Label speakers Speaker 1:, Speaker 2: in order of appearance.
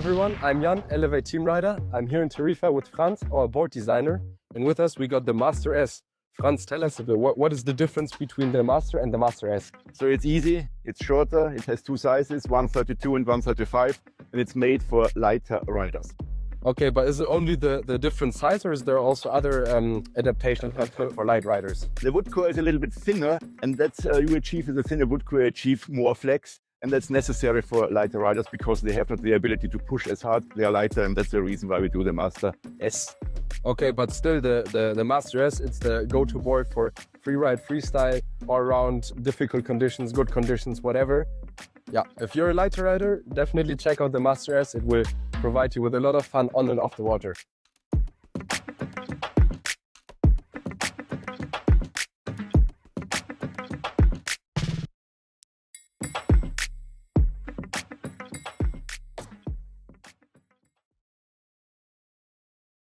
Speaker 1: everyone, I'm Jan, Elevate team rider. I'm here in Tarifa with Franz, our board designer. And with us, we got the Master S. Franz, tell us a bit, what is the difference between the Master and the Master S?
Speaker 2: So it's easy, it's shorter, it has two sizes, 132 and 135, and it's made for lighter riders.
Speaker 1: Okay, but is it only the different size, or is there also other adaptations for light riders?
Speaker 2: The wood core is a little bit thinner, and that's you achieve with a thinner wood core, achieve more flex, and that's necessary for lighter riders because they have not the ability to push as hard. They are lighter, and that's the reason why we do the Master S.
Speaker 1: Okay, but still the Master S, it's the go-to board for freeride, freestyle, all around difficult conditions, good conditions, whatever. Yeah, if you're a lighter rider, definitely check out the Master S. It will provide you with a lot of fun on and off the water.